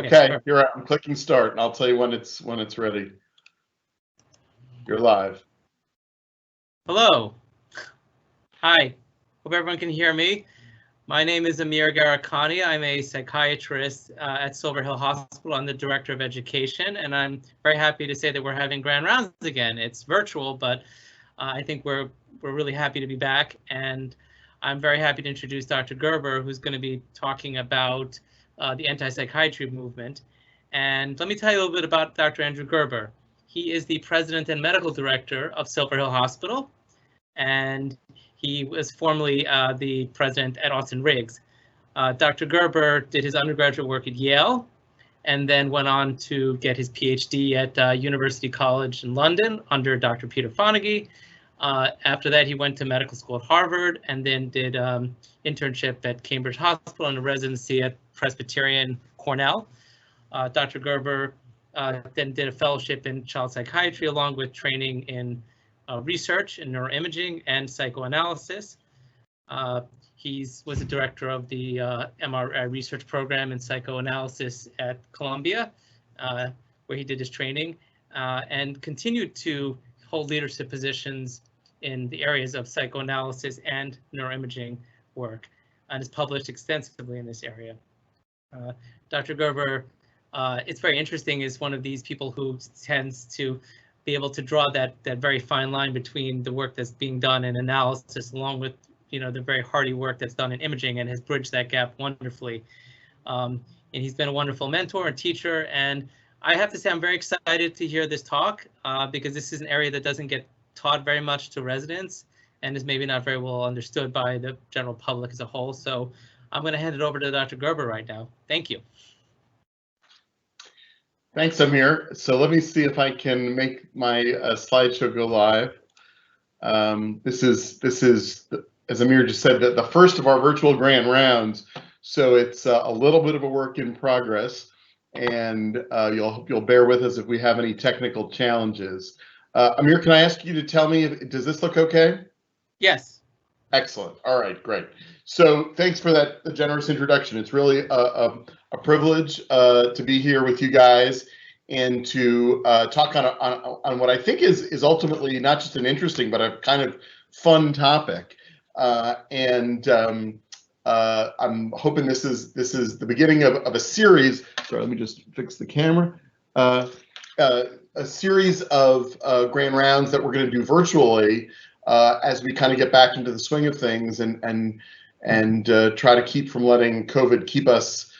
Okay, I'm clicking start, and I'll tell you when it's ready. You're live. Hello. Hi. Hope everyone can hear me. My name is Amir Garakani. I'm a psychiatrist at Silver Hill Hospital. I'm the director of education, and I'm very happy to say that we're having grand rounds again. It's virtual, but I think we're really happy to be back. And I'm very happy to introduce Dr. Gerber, who's going to be talking about the anti-psychiatry movement. And let me tell you a little bit about Dr. Andrew Gerber. He is the president and medical director of Silver Hill Hospital, and he was formerly the president at Austin Riggs. Dr. Gerber did his undergraduate work at Yale and then went on to get his PhD at University College in London under Dr. Peter Fonagy. After that, he went to medical school at Harvard and then did internship at Cambridge Hospital and a residency at Presbyterian Cornell. Dr. Gerber then did a fellowship in child psychiatry along with training in research in neuroimaging and psychoanalysis. He was the director of the MRI research program in psychoanalysis at Columbia, where he did his training, and continued to hold leadership positions in the areas of psychoanalysis and neuroimaging work, and has published extensively in this area. Dr. Gerber, it's very interesting, is one of these people who tends to be able to draw that very fine line between the work that's being done in analysis along with the very hardy work that's done in imaging, and has bridged that gap wonderfully. And he's been a wonderful mentor and teacher, and I have to say I'm very excited to hear this talk because this is an area that doesn't get taught very much to residents and is maybe not very well understood by the general public as a whole. So I'm going to hand it over to Dr. Gerber right now. Thank you. Thanks, Amir. So let me see if I can make my slideshow go live. This is, as Amir just said, the first of our virtual grand rounds. So it's a little bit of a work in progress, and you'll bear with us if we have any technical challenges. Amir, can I ask you to tell me, does this look okay? Yes. Excellent. All right, great. So thanks for that generous introduction. It's really a privilege to be here with you guys and to talk on what I think is ultimately not just an interesting but a kind of fun topic. I'm hoping this is the beginning of a series. Sorry, let me just fix the camera. A series of grand rounds that we're going to do virtually as we kind of get back into the swing of things and try to keep from letting COVID keep us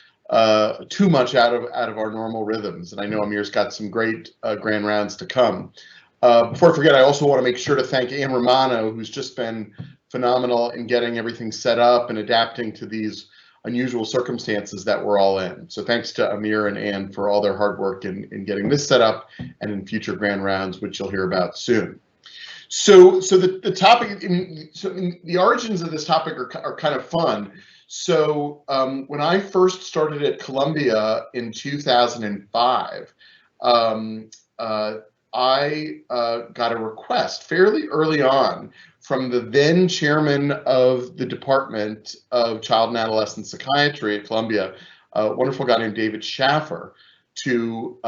too much out of our normal rhythms. And I know Amir's got some great grand rounds to come. Before I forget, I also want to make sure to thank Anne Romano, who's just been phenomenal in getting everything set up and adapting to these unusual circumstances that we're all in. So thanks to Amir and Anne for all their hard work in getting this set up and in future grand rounds, which you'll hear about soon. So the topic, the origins of this topic are kind of fun. So when I first started at Columbia in 2005, I got a request fairly early on from the then chairman of the Department of Child and Adolescent Psychiatry at Columbia, a wonderful guy named David Schaffer, to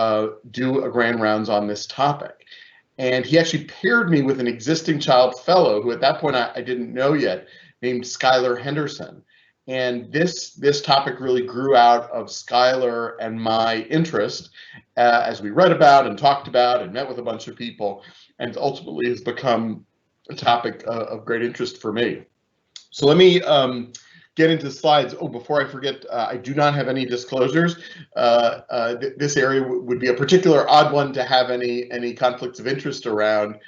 do a grand rounds on this topic. And he actually paired me with an existing child fellow who at that point I didn't know yet, named Skylar Henderson. And this topic really grew out of Skylar and my interest as we read about and talked about and met with a bunch of people, and ultimately has become a topic of great interest for me. So let me get into slides. Oh, before I forget, I do not have any disclosures. This area would be a particular odd one to have any conflicts of interest around,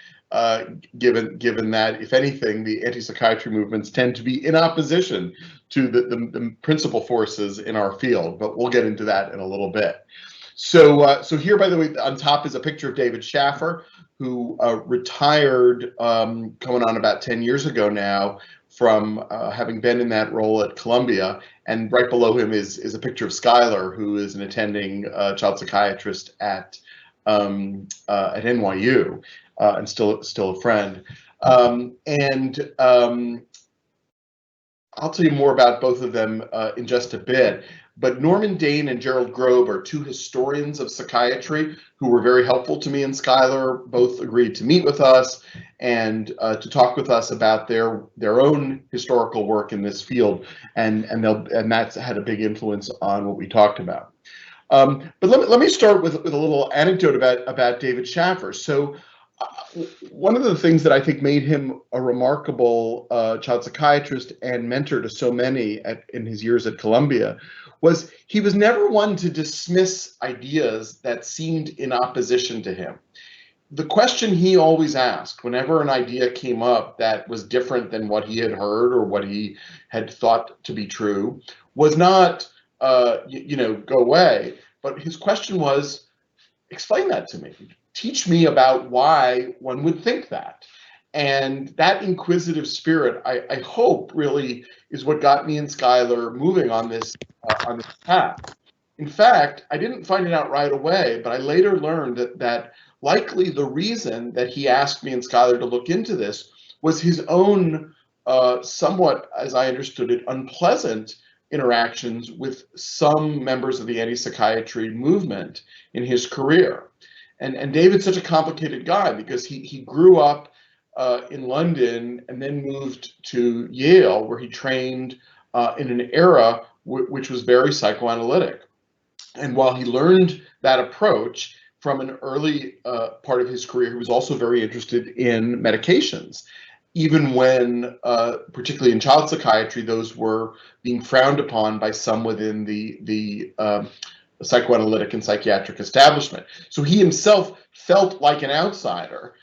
given that, if anything, the anti-psychiatry movements tend to be in opposition to the principal forces in our field, but we'll get into that in a little bit. So here, by the way, on top is a picture of David Schaffer, who retired going on about 10 years ago now from having been in that role at Columbia. And right below him is a picture of Skylar, who is an attending child psychiatrist at NYU and still a friend. I'll tell you more about both of them in just a bit. But Norman Dane and Gerald Grobe are two historians of psychiatry who were very helpful to me and Schuyler. Both agreed to meet with us and to talk with us about their own historical work in this field, and that's had a big influence on what we talked about. But let me start with a little anecdote about David Schaffer. So one of the things that I think made him a remarkable child psychiatrist and mentor to so many in his years at Columbia was he was never one to dismiss ideas that seemed in opposition to him. The question he always asked whenever an idea came up that was different than what he had heard or what he had thought to be true was not, go away. But his question was, explain that to me. Teach me about why one would think that. And that inquisitive spirit, I hope, really is what got me and Schuyler moving on this path. In fact, I didn't find it out right away, but I later learned that likely the reason that he asked me and Schuyler to look into this was his own somewhat, as I understood it, unpleasant interactions with some members of the anti-psychiatry movement in his career. And David's such a complicated guy because he grew up in London and then moved to Yale, where he trained in an era which was very psychoanalytic. And while he learned that approach from an early part of his career, he was also very interested in medications, even when, particularly in child psychiatry, those were being frowned upon by some within the psychoanalytic and psychiatric establishment. So he himself felt like an outsider,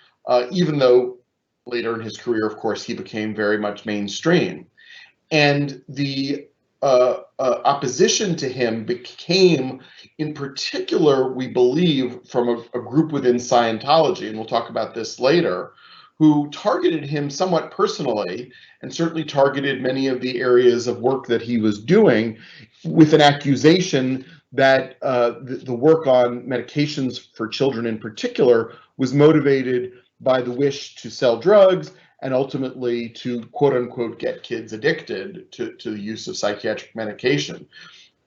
even though later in his career, of course, he became very much mainstream. And the opposition to him became, in particular, we believe, from a group within Scientology, and we'll talk about this later, who targeted him somewhat personally and certainly targeted many of the areas of work that he was doing with an accusation that the work on medications for children in particular was motivated by the wish to sell drugs and ultimately to, quote unquote, get kids addicted to the use of psychiatric medication.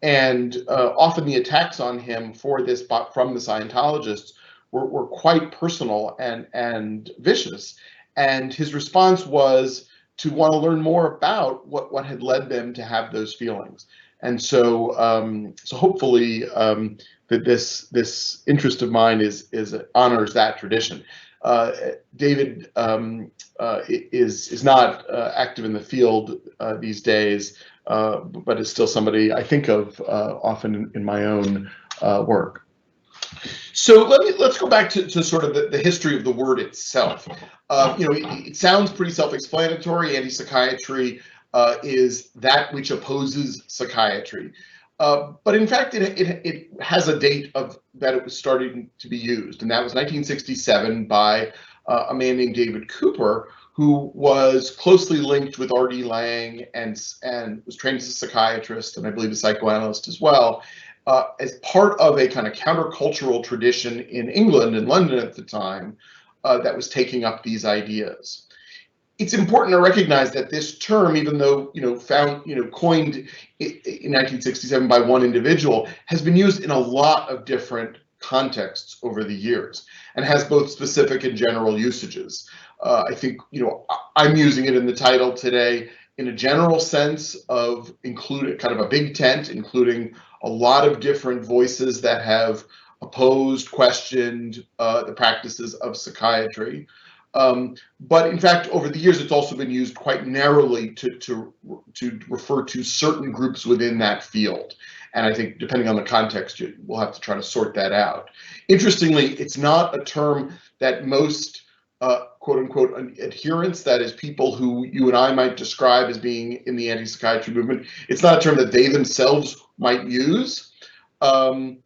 And often the attacks on him for this from the Scientologists were quite personal and vicious. And his response was to want to learn more about what had led them to have those feelings. And so, so hopefully that this interest of mine honors that tradition. David is not active in the field these days, but is still somebody I think of often in my own work. So let's go back to sort of the history of the word itself. It sounds pretty self-explanatory. Anti-psychiatry is that which opposes psychiatry. But in fact, it has a date of that it was starting to be used, and that was 1967 by a man named David Cooper, who was closely linked with R.D. Laing and was trained as a psychiatrist and I believe a psychoanalyst as well, as part of a kind of countercultural tradition in England and London at the time that was taking up these ideas. It's important to recognize that this term, even though coined in 1967 by one individual, has been used in a lot of different contexts over the years and has both specific and general usages. I think I'm using it in the title today in a general sense of including kind of a big tent, including a lot of different voices that have opposed, questioned the practices of psychiatry. But in fact, over the years, it's also been used quite narrowly to refer to certain groups within that field. And I think depending on the context, we'll have to try to sort that out. Interestingly, it's not a term that most quote unquote adherents, that is people who you and I might describe as being in the anti-psychiatry movement, it's not a term that they themselves might use. And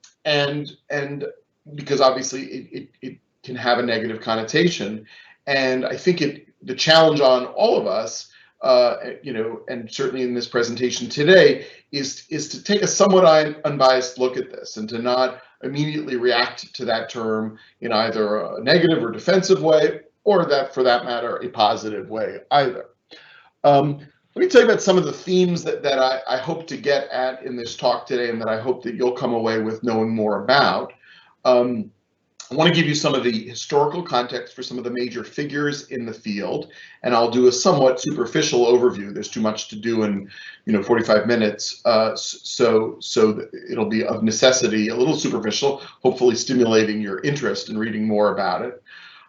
because obviously it can have a negative connotation. And I think the challenge on all of us, and certainly in this presentation today, is to take a somewhat unbiased look at this and to not immediately react to that term in either a negative or defensive way, or that, for that matter, a positive way either. Let let me tell you about some of the themes that I hope to get at in this talk today, and that I hope that you'll come away with knowing more about. I want to give you some of the historical context for some of the major figures in the field, and I'll do a somewhat superficial overview. There's too much to do in 45 minutes, so it'll be of necessity a little superficial, hopefully stimulating your interest in reading more about it.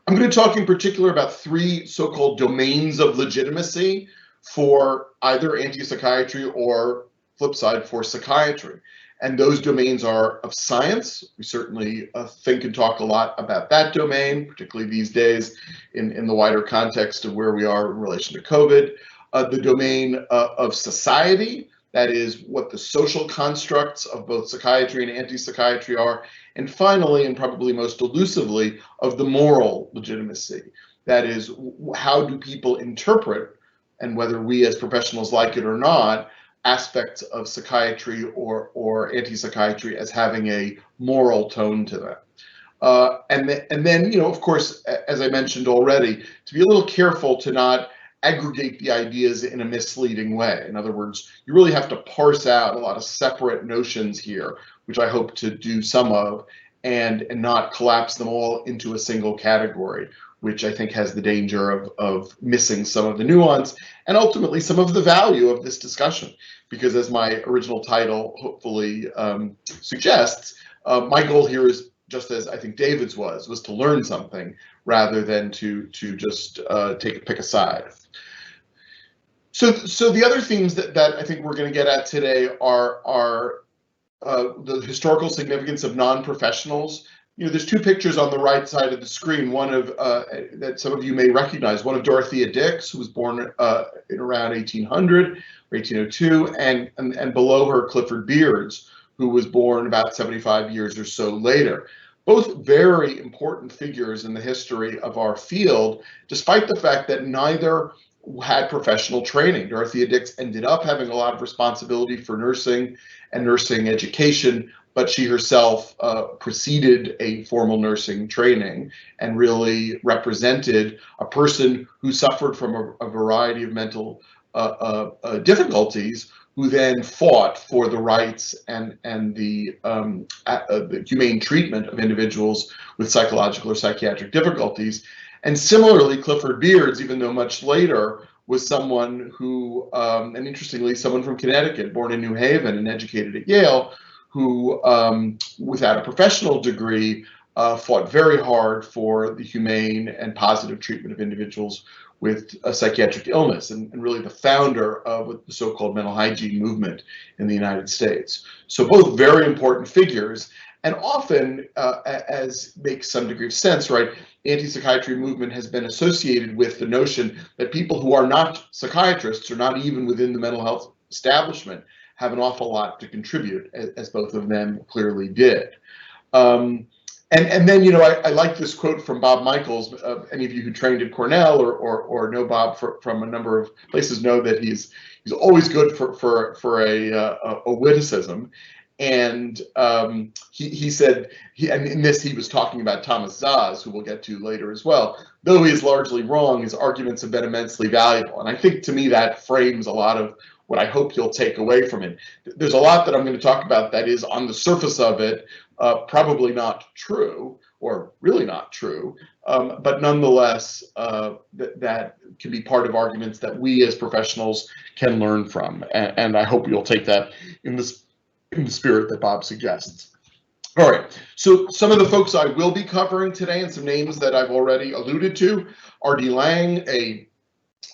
I'm going to talk in particular about three so-called domains of legitimacy for either anti-psychiatry or, flip side, for psychiatry. And those domains are of science. We certainly think and talk a lot about that domain, particularly these days in the wider context of where we are in relation to COVID. The domain of society, that is what the social constructs of both psychiatry and anti-psychiatry are. And finally, and probably most elusively, of the moral legitimacy. That is, how do people interpret, and whether we as professionals like it or not, aspects of psychiatry or anti-psychiatry as having a moral tone to them. And then, of course, as I mentioned already, to be a little careful to not aggregate the ideas in a misleading way. In other words, you really have to parse out a lot of separate notions here, which I hope to do some of, and not collapse them all into a single category, which I think has the danger of missing some of the nuance and ultimately some of the value of this discussion. Because as my original title hopefully suggests, my goal here is, just as I think David's was to learn something rather than to just pick a side. So the other themes that I think we're going to get at today are the historical significance of non-professionals. There's two pictures on the right side of the screen, one of that some of you may recognize, one of Dorothea Dix, who was born in around 1800 or 1802, and below her Clifford Beards, who was born about 75 years or so later. Both very important figures in the history of our field, despite the fact that neither had professional training. Dorothea Dix ended up having a lot of responsibility for nursing and nursing education, but she herself preceded a formal nursing training and really represented a person who suffered from a variety of mental difficulties, who then fought for the rights and the humane treatment of individuals with psychological or psychiatric difficulties. And similarly, Clifford Beards, even though much later, was someone who, and interestingly, someone from Connecticut, born in New Haven and educated at Yale, who, without a professional degree, fought very hard for the humane and positive treatment of individuals with a psychiatric illness, and really the founder of the so-called mental hygiene movement in the United States. So both very important figures, and often, as makes some degree of sense, right, anti-psychiatry movement has been associated with the notion that people who are not psychiatrists, or not even within the mental health establishment, have an awful lot to contribute, as both of them clearly did. And then, I like this quote from Bob Michaels. Any of you who trained at Cornell or know Bob from a number of places know that he's always good for a witticism. And he said, and in this he was talking about Thomas Szasz, who we'll get to later as well. Though he is largely wrong, his arguments have been immensely valuable. And I think, to me, that frames a lot of what I hope you'll take away from it. There's a lot that I'm going to talk about that is, on the surface of it, probably not true, or really not true, but nonetheless, that can be part of arguments that we as professionals can learn from. And I hope you'll take that in the spirit that Bob suggests. All right, so some of the folks I will be covering today, and some names that I've already alluded to, R.D. Laing, a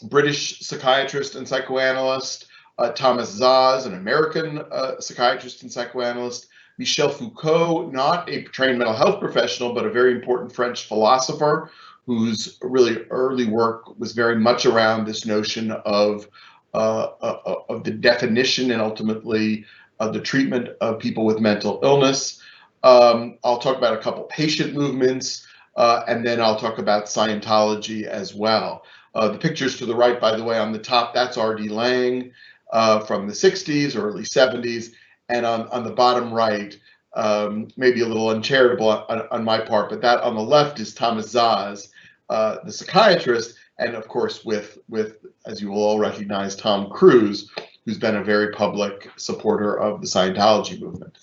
British psychiatrist and psychoanalyst, Thomas Szasz, an American psychiatrist and psychoanalyst, Michel Foucault, not a trained mental health professional, but a very important French philosopher whose really early work was very much around this notion of the definition and ultimately the treatment of people with mental illness. I'll talk about a couple patient movements, and then I'll talk about Scientology as well. The pictures to the right, by the way, on the top, that's R.D. Laing from the 60s or early 70s. And on the bottom right, maybe a little uncharitable on my part, but that on the left is Thomas Szasz, the psychiatrist. and of course with as you will all recognize, Tom Cruise, who's been a very public supporter of the Scientology movement.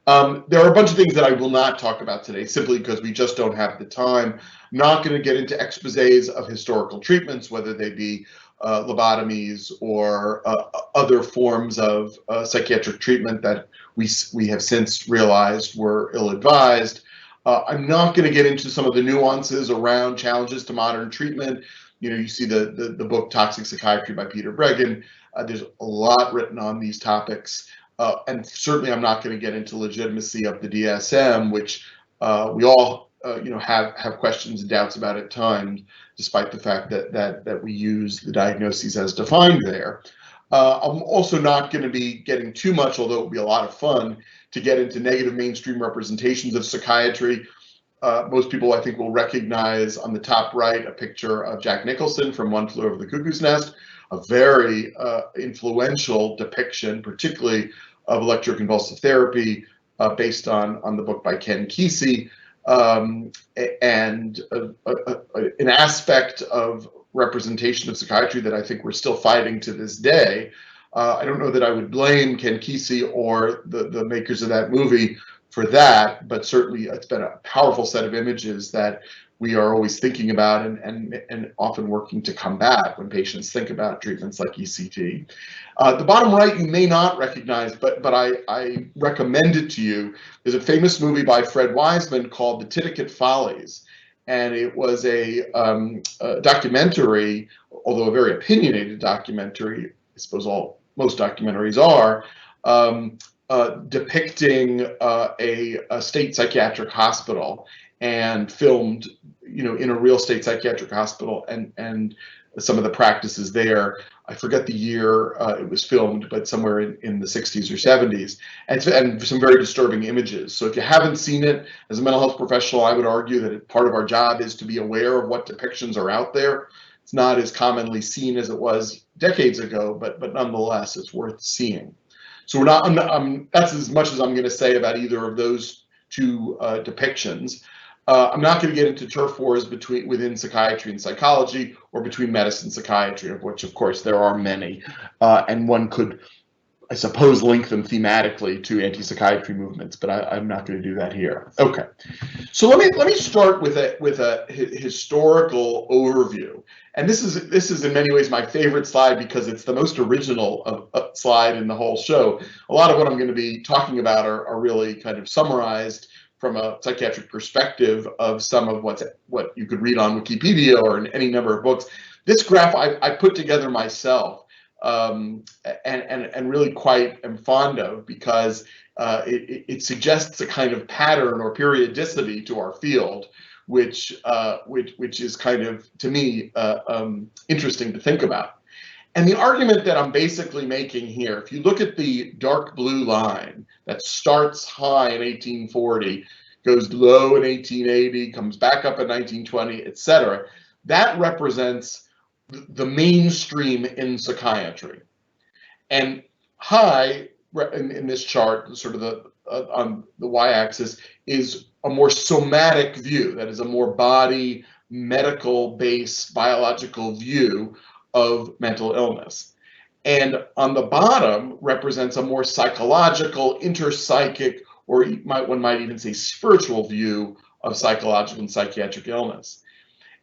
There are a bunch of things that I will not talk about today, simply because we just don't have the time. I'm not going to get into exposés of historical treatments, whether they be lobotomies or other forms of psychiatric treatment that we have since realized were ill-advised. I'm not going to get into some of the nuances around challenges to modern treatment. You see the book Toxic Psychiatry by Peter Breggin. There's a lot written on these topics. And certainly I'm not going to get into legitimacy of the DSM, which we all have questions and doubts about at times, despite the fact that we use the diagnoses as defined there. I'm also not going to be getting too much, although it would be a lot of fun, to get into negative mainstream representations of psychiatry. Most people, I think, will recognize on the top right a picture of Jack Nicholson from One Flew Over the Cuckoo's Nest, a very influential depiction, particularly of electroconvulsive therapy, based on the book by Ken Kesey, and an aspect of representation of psychiatry that I think we're still fighting to this day. I don't know that I would blame Ken Kesey or the makers of that movie for that, but certainly it's been a powerful set of images that we are always thinking about and often working to combat when patients think about treatments like ECT. The bottom right you may not recognize, but I recommend it to you. There's a famous movie by Fred Wiseman called The Titicut Follies, and it was a documentary, although a very opinionated documentary. I suppose most documentaries are, depicting a state psychiatric hospital, and filmed, in a real state psychiatric hospital, and some of the practices there. I forget the year it was filmed, but somewhere in the 60s or 70s, and some very disturbing images. So if you haven't seen it, as a mental health professional, I would argue that part of our job is to be aware of what depictions are out there. It's not as commonly seen as it was decades ago, but nonetheless, it's worth seeing. So that's as much as I'm going to say about either of those two depictions. I'm not going to get into turf wars within psychiatry and psychology, or between medicine and psychiatry, of which, of course, there are many, and one could, I suppose, link them thematically to anti-psychiatry movements, but I'm not going to do that here. Okay, so let me start with a historical overview, and this is in many ways my favorite slide because it's the most original slide in the whole show. A lot of what I'm going to be talking about are really kind of summarized from a psychiatric perspective of some of what you could read on Wikipedia or in any number of books. This graph I put together myself, and really quite am fond of, because it suggests a kind of pattern or periodicity to our field, which is kind of, to me, interesting to think about. And the argument that I'm basically making here, if you look at the dark blue line that starts high in 1840, goes low in 1880, comes back up in 1920, etc., that represents the mainstream in psychiatry. And high in this chart, sort of on the y-axis, is a more somatic view, that is a more body, medical-based, biological view of mental illness. And on the bottom represents a more psychological, interpsychic, or one might even say spiritual view of psychological and psychiatric illness.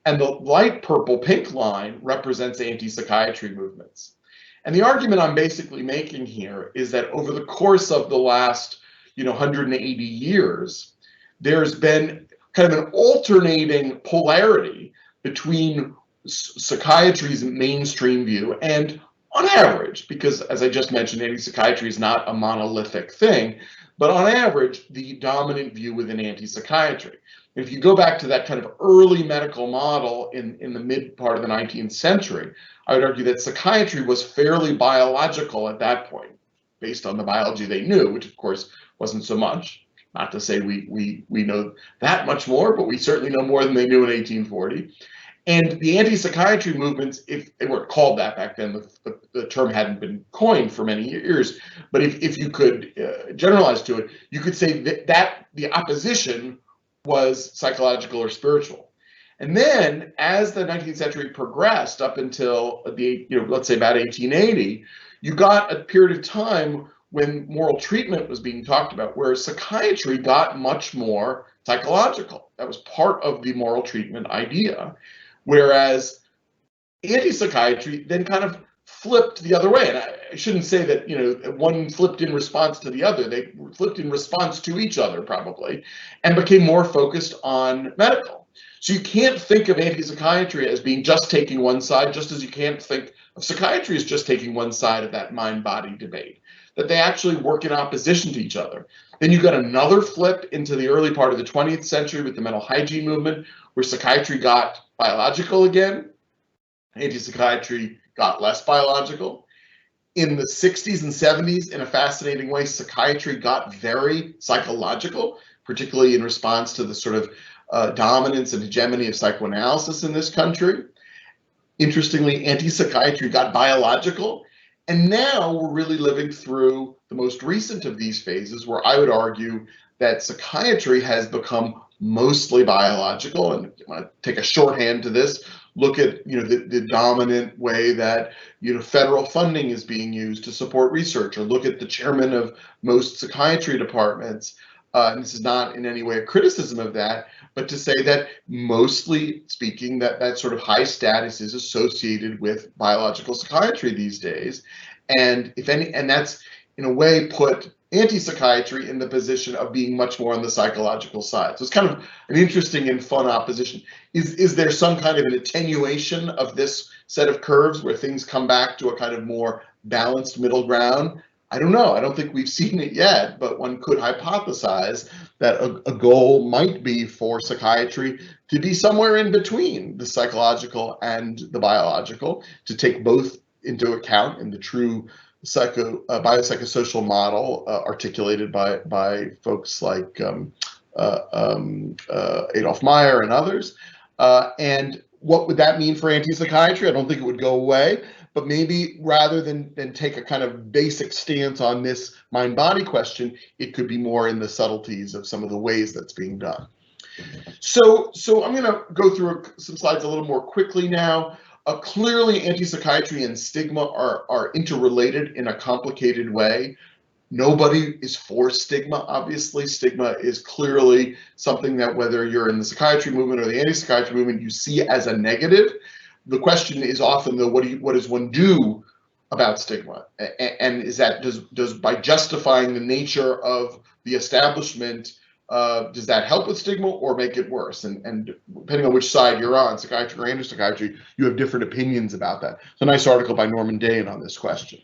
And the light purple pink line represents anti-psychiatry movements. And the argument I'm basically making here is that over the course of the last 180 years, there's been kind of an alternating polarity between psychiatry's mainstream view and, on average, because as I just mentioned, anti-psychiatry is not a monolithic thing, but on average, the dominant view within anti-psychiatry. If you go back to that kind of early medical model in the mid part of the 19th century, I would argue that psychiatry was fairly biological at that point, based on the biology they knew, which of course wasn't so much. Not to say we know that much more, but we certainly know more than they knew in 1840. And the anti-psychiatry movements, if they weren't called that back then, the term hadn't been coined for many years, but if you could generalize to it, you could say that the opposition was psychological or spiritual. And then as the 19th century progressed up until the, let's say about 1880, you got a period of time when moral treatment was being talked about, where psychiatry got much more psychological. That was part of the moral treatment idea. Whereas anti-psychiatry then kind of flipped the other way. And I shouldn't say that, one flipped in response to the other. They flipped in response to each other, probably, and became more focused on medical. So you can't think of anti-psychiatry as being just taking one side, just as you can't think of psychiatry as just taking one side of that mind-body debate, that they actually work in opposition to each other. Then you got another flip into the early part of the 20th century with the mental hygiene movement, where psychiatry got biological again, anti-psychiatry got less biological. In the 60s and 70s, in a fascinating way, psychiatry got very psychological, particularly in response to the sort of dominance and hegemony of psychoanalysis in this country. Interestingly, anti-psychiatry got biological, and now we're really living through the most recent of these phases, where I would argue that psychiatry has become mostly biological. And I want to take a shorthand to this, look at the dominant way that federal funding is being used to support research, or look at the chairman of most psychiatry departments. And this is not in any way a criticism of that, but to say that mostly speaking, that sort of high status is associated with biological psychiatry these days. And that's in a way put anti-psychiatry in the position of being much more on the psychological side. So it's kind of an interesting and fun opposition. Is there some kind of an attenuation of this set of curves where things come back to a kind of more balanced middle ground? I don't know. I don't think we've seen it yet, but one could hypothesize that a goal might be for psychiatry to be somewhere in between the psychological and the biological, to take both into account in the true biopsychosocial model articulated by folks like Adolf Meyer and others. And what would that mean for anti-psychiatry? I don't think it would go away, but maybe rather than take a kind of basic stance on this mind-body question, it could be more in the subtleties of some of the ways that's being done. So I'm going to go through some slides a little more quickly now. Clearly, anti-psychiatry and stigma are interrelated in a complicated way. Nobody is for stigma. Obviously, stigma is clearly something that, whether you're in the psychiatry movement or the anti-psychiatry movement, you see as a negative. The question is often, though, what does one do about stigma? And is that does by justifying the nature of the establishment, does that help with stigma or make it worse? And depending on which side you're on, psychiatry or anti-psychiatry, you have different opinions about that. It's a nice article by Norman Dane on this question.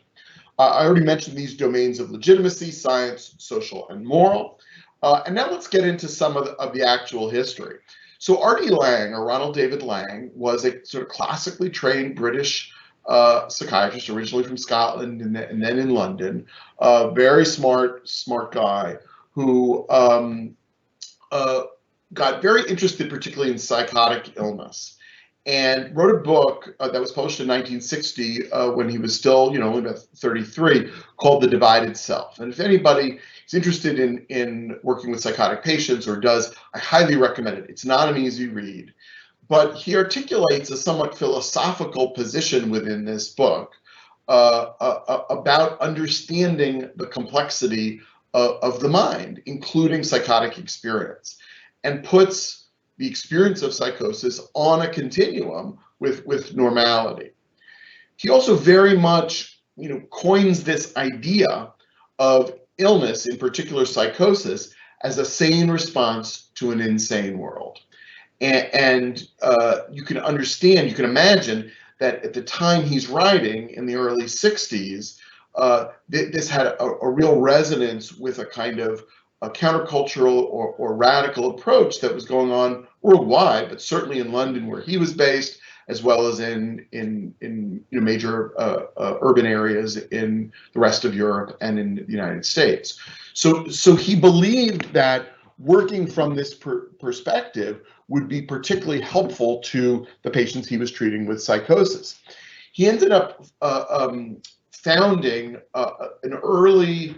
I already mentioned these domains of legitimacy, science, social, and moral. And now let's get into some of the actual history. So R.D. Laing, or Ronald David Laing, was a sort of classically trained British psychiatrist, originally from Scotland and then in London. Very smart guy who got very interested particularly in psychotic illness, and wrote a book that was published in 1960 when he was still, only about 33, called The Divided Self. And if anybody is interested in working with psychotic patients, or does, I highly recommend it. It's not an easy read, but he articulates a somewhat philosophical position within this book about understanding the complexity of the mind, including psychotic experience, and puts the experience of psychosis on a continuum with normality. He also very much, coins this idea of illness, in particular psychosis, as a sane response to an insane world. And you can imagine that at the time he's writing, in the early 60s, this had a real resonance with a kind of a countercultural or radical approach that was going on worldwide, but certainly in London, where he was based, as well as in major urban areas in the rest of Europe and in the United States. So he believed that working from this perspective would be particularly helpful to the patients he was treating with psychosis. He ended up founding an early,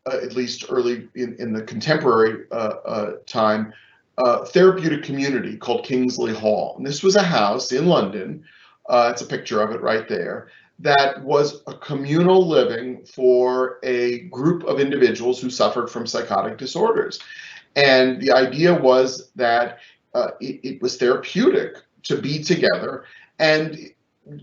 at least early in the contemporary time, therapeutic community called Kingsley Hall. And this was a house in London, it's a picture of it right there, that was a communal living for a group of individuals who suffered from psychotic disorders. And the idea was that it was therapeutic to be together and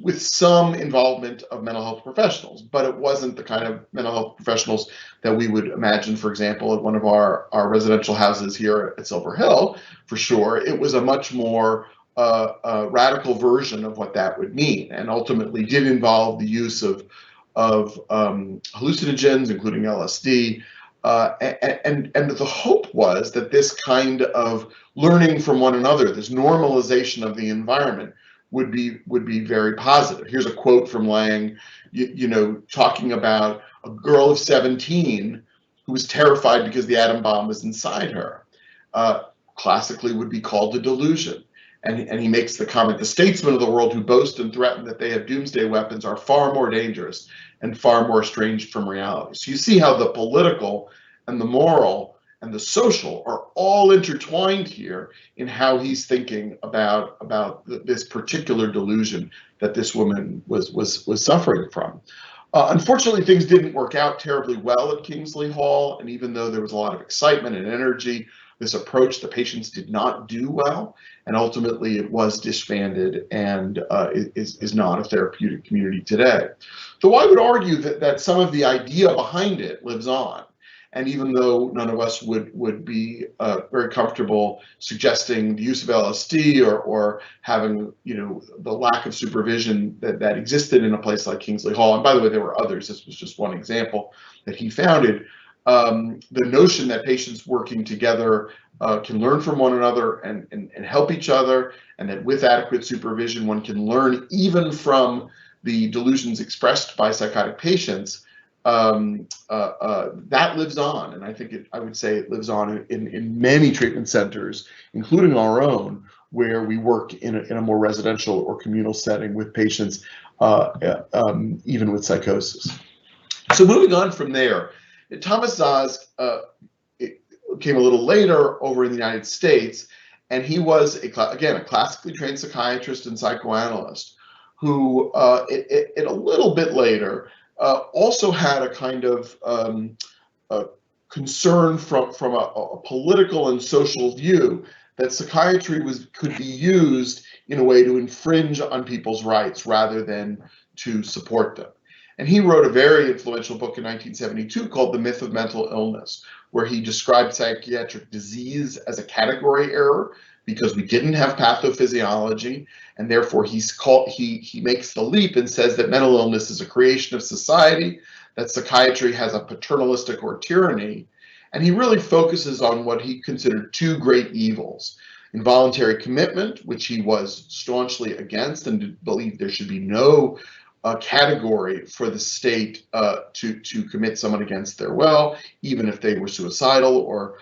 with some involvement of mental health professionals, but it wasn't the kind of mental health professionals that we would imagine, for example, at one of our residential houses here at Silver Hill, for sure. It was a much more radical version of what that would mean, and ultimately did involve the use of hallucinogens, including LSD, and the hope was that this kind of learning from one another, this normalization of the environment, would be very positive. Here's a quote from Laing, you know, talking about a girl of 17 who was terrified because the atom bomb was inside her. Classically would be called a delusion. And he makes the comment, the statesmen of the world who boast and threaten that they have doomsday weapons are far more dangerous and far more estranged from reality. So you see how the political and the moral and the social are all intertwined here in how he's thinking about this particular delusion that this woman was suffering from. Unfortunately, things didn't work out terribly well at Kingsley Hall, and even though there was a lot of excitement and energy, this approach, the patients did not do well, and ultimately it was disbanded and is not a therapeutic community today. So I would argue that some of the idea behind it lives on. And even though none of us would be very comfortable suggesting the use of LSD or having, you know, the lack of supervision that existed in a place like Kingsley Hall, and by the way, there were others, this was just one example that he founded, the notion that patients working together can learn from one another and help each other, and that with adequate supervision, one can learn even from the delusions expressed by psychotic patients, that lives on. And I think I would say it lives on in many treatment centers, including our own, where we work in a more residential or communal setting with patients, even with psychosis. So moving on from there, Thomas Szasz came a little later over in the United States, and he was, again, a classically trained psychiatrist and psychoanalyst who, a little bit later, also had a kind of concern from a political and social view that psychiatry could be used in a way to infringe on people's rights rather than to support them. And he wrote a very influential book in 1972 called The Myth of Mental Illness, where he described psychiatric disease as a category error because we didn't have pathophysiology, and therefore he makes the leap and says that mental illness is a creation of society, that psychiatry has a paternalistic or tyranny, and he really focuses on what he considered two great evils: involuntary commitment, which he was staunchly against and believed there should be no category for the state to commit someone against their will, even if they were suicidal or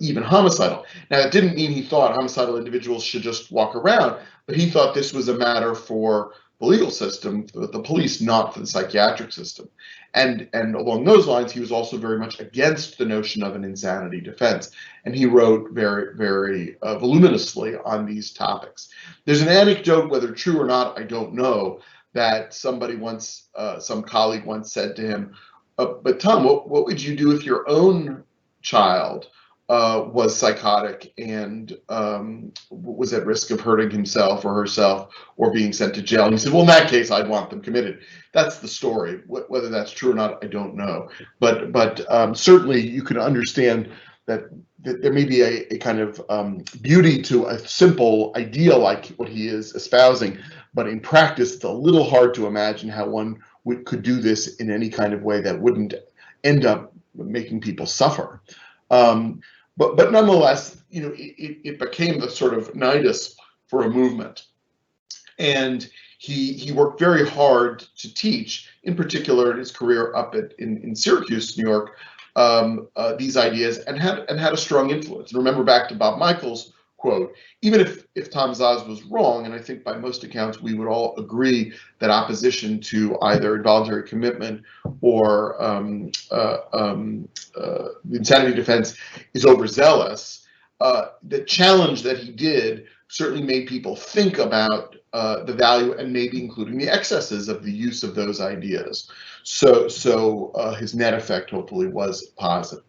even homicidal. Now, it didn't mean he thought homicidal individuals should just walk around, but he thought this was a matter for the legal system, for the police, not for the psychiatric system. And along those lines, he was also very much against the notion of an insanity defense. And he wrote very, very voluminously on these topics. There's an anecdote, whether true or not, I don't know, that somebody once, some colleague once said to him, but Tom, what would you do if your own child was psychotic and was at risk of hurting himself or herself or being sent to jail? And he said, well, in that case, I'd want them committed. That's the story. Whether that's true or not, I don't know. But certainly you can understand that there may be a kind of beauty to a simple idea like what he is espousing, but in practice, it's a little hard to imagine how one could do this in any kind of way that wouldn't end up making people suffer. But nonetheless, you know, it became the sort of nidus for a movement. And he worked very hard to teach, in particular in his career up in Syracuse, New York, these ideas, and had a strong influence. And remember back to Bob Michael's quote. Even if Tom Szasz was wrong, and I think by most accounts we would all agree that opposition to either involuntary commitment or the insanity defense is overzealous, the challenge that he did certainly made people think about the value and maybe including the excesses of the use of those ideas. So his net effect hopefully was positive.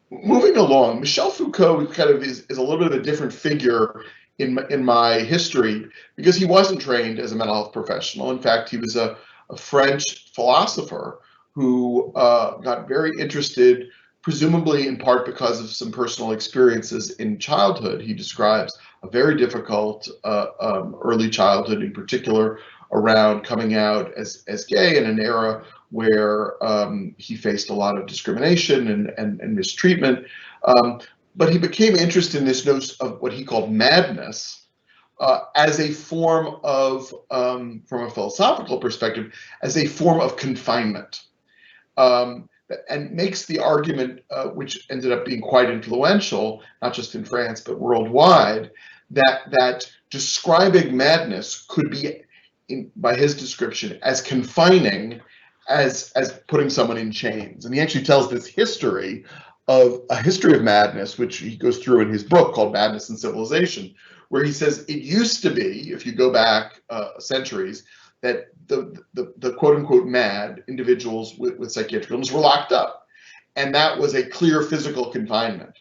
Moving along, Michel Foucault kind of is a little bit of a different figure in my history because he wasn't trained as a mental health professional. In fact, he was a French philosopher who got very interested, presumably in part because of some personal experiences in childhood. He describes a very difficult early childhood, in particular around coming out as gay in an era where he faced a lot of discrimination and mistreatment. But he became interested in this notion of what he called madness as a form of, from a philosophical perspective, as a form of confinement. And makes the argument, which ended up being quite influential, not just in France, but worldwide, that describing madness could be, by his description, as confining as putting someone in chains. And he actually tells this history of madness, which he goes through in his book called Madness and Civilization, where he says it used to be, if you go back centuries, that the quote unquote mad individuals with psychiatric illness were locked up. And that was a clear physical confinement.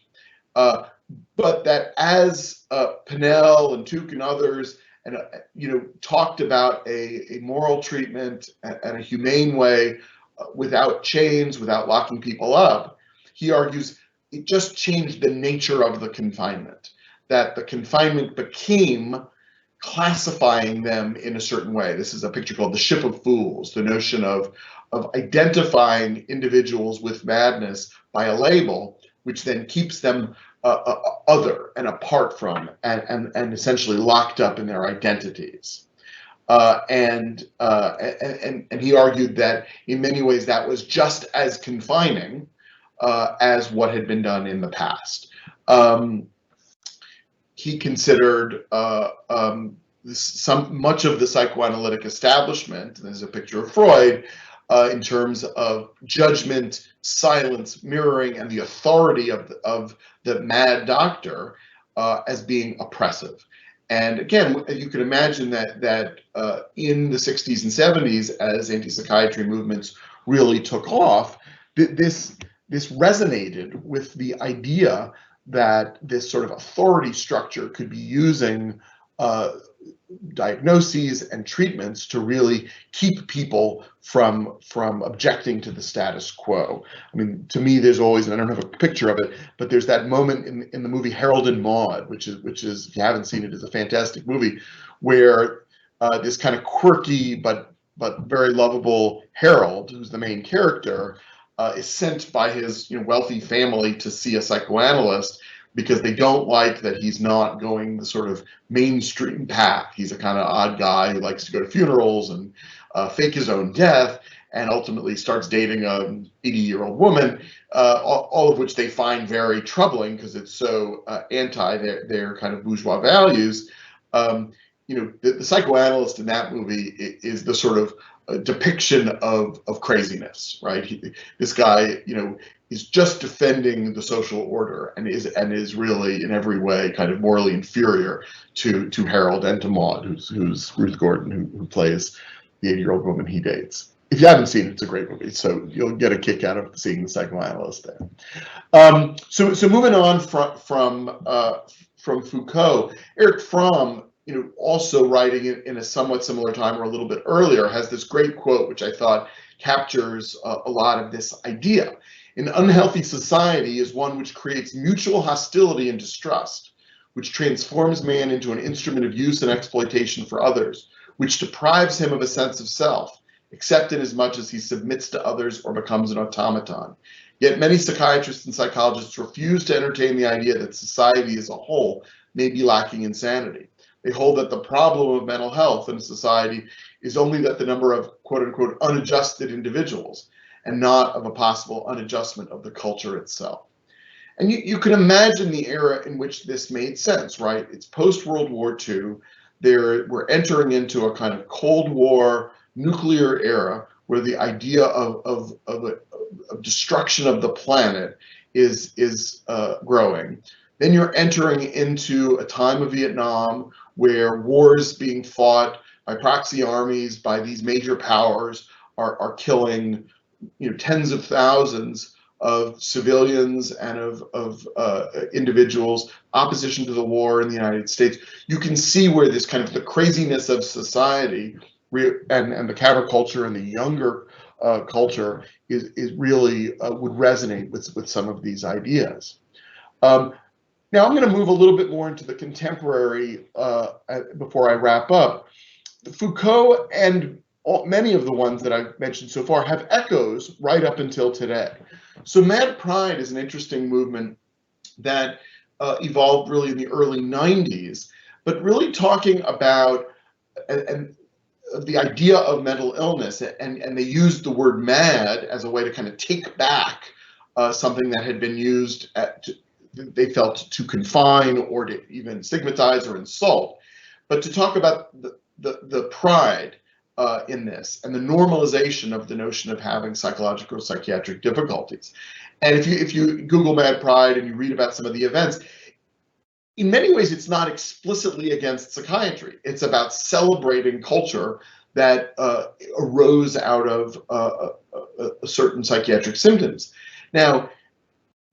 But that as Pinel and Tuke and others talked about a moral treatment and a humane way without chains, without locking people up, he argues it just changed the nature of the confinement, that the confinement became classifying them in a certain way. This is a picture called The Ship of Fools, the notion of identifying individuals with madness by a label, which then keeps them other and apart from and essentially locked up in their identities. And he argued that in many ways that was just as confining as what had been done in the past. He considered much of the psychoanalytic establishment, there's a picture of Freud, in terms of judgment, silence, mirroring, and the authority of the mad doctor as being oppressive. And again, you can imagine that in the 60s and 70s, as anti-psychiatry movements really took off, this resonated with the idea that this sort of authority structure could be using diagnoses and treatments to really keep people from objecting to the status quo. I mean, to me, there's always, and I don't have a picture of it, but there's that moment in the movie Harold and Maude, which is, if you haven't seen it, is a fantastic movie, where this kind of quirky but very lovable Harold, who's the main character, is sent by his wealthy family to see a psychoanalyst because they don't like that he's not going the sort of mainstream path. He's a kind of odd guy who likes to go to funerals and fake his own death, and ultimately starts dating an 80-year-old woman, all of which they find very troubling because it's so anti their kind of bourgeois values. The psychoanalyst in that movie is the sort of depiction of craziness, right? This guy, is just defending the social order and is really in every way kind of morally inferior to Harold and to Maude, who's Ruth Gordon, who plays the 80-year-old woman he dates. If you haven't seen it, it's a great movie, so you'll get a kick out of seeing the psychoanalyst there. So moving on from Foucault, Erich Fromm, also writing in a somewhat similar time or a little bit earlier, has this great quote, which I thought captures a lot of this idea. An unhealthy society is one which creates mutual hostility and distrust, which transforms man into an instrument of use and exploitation for others, which deprives him of a sense of self, except in as much as he submits to others or becomes an automaton. Yet many psychiatrists and psychologists refuse to entertain the idea that society as a whole may be lacking in sanity. They hold that the problem of mental health in a society is only that the number of quote unquote unadjusted individuals, and not of a possible unadjustment of the culture itself. And you can imagine the era in which this made sense, right? It's post-World War II. We're entering into a kind of Cold War nuclear era where the idea of destruction of the planet is growing. Then you're entering into a time of Vietnam where wars being fought by proxy armies by these major powers are killing, tens of thousands of civilians and of individuals, opposition to the war in the United States. You can see where this kind of the craziness of society and the counterculture and the younger culture is really would resonate with some of these ideas. Now I'm going to move a little bit more into the contemporary before I wrap up. Foucault and many of the ones that I've mentioned so far have echoes right up until today. So Mad Pride is an interesting movement that evolved really in the early 90s, but really talking about the idea of mental illness, and they used the word mad as a way to kind of take back something that had been used they felt to confine or to even stigmatize or insult, but to talk about the pride in this and the normalization of the notion of having psychological or psychiatric difficulties. And if you Google Mad Pride and you read about some of the events, in many ways it's not explicitly against psychiatry. It's about celebrating culture that arose out of certain psychiatric symptoms. Now,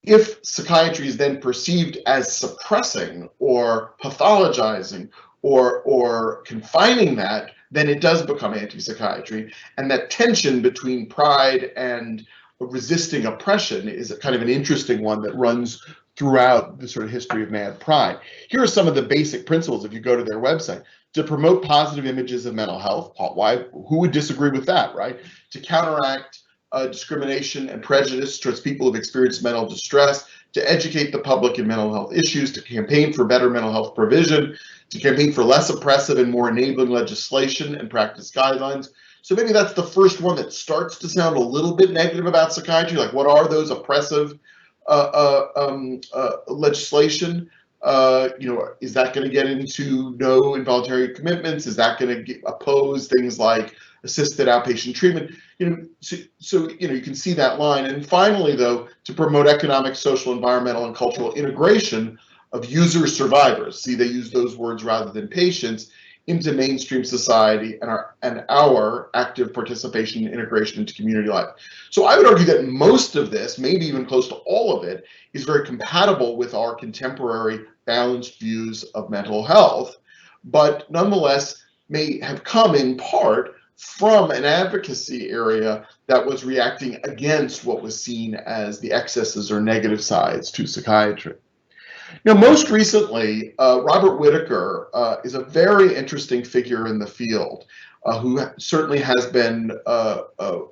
if psychiatry is then perceived as suppressing or pathologizing or confining that, then it does become anti-psychiatry. And that tension between pride and resisting oppression is a kind of an interesting one that runs throughout the sort of history of Mad Pride. Here are some of the basic principles if you go to their website. To promote positive images of mental health. Who would disagree with that, right? To counteract discrimination and prejudice towards people who've experienced mental distress, to educate the public in mental health issues, to campaign for better mental health provision, to campaign for less oppressive and more enabling legislation and practice guidelines. So maybe that's the first one that starts to sound a little bit negative about psychiatry, like what are those oppressive legislation? Is that going to get into no involuntary commitments? Is that going to oppose things like assisted outpatient treatment? So you can see that line. And finally, though, to promote economic, social, environmental, and cultural integration of user survivors. See, they use those words rather than patients into mainstream society and our active participation and integration into community life. So I would argue that most of this, maybe even close to all of it, is very compatible with our contemporary balanced views of mental health, but nonetheless may have come in part from an advocacy area that was reacting against what was seen as the excesses or negative sides to psychiatry. Now, most recently, Robert Whitaker is a very interesting figure in the field who certainly has been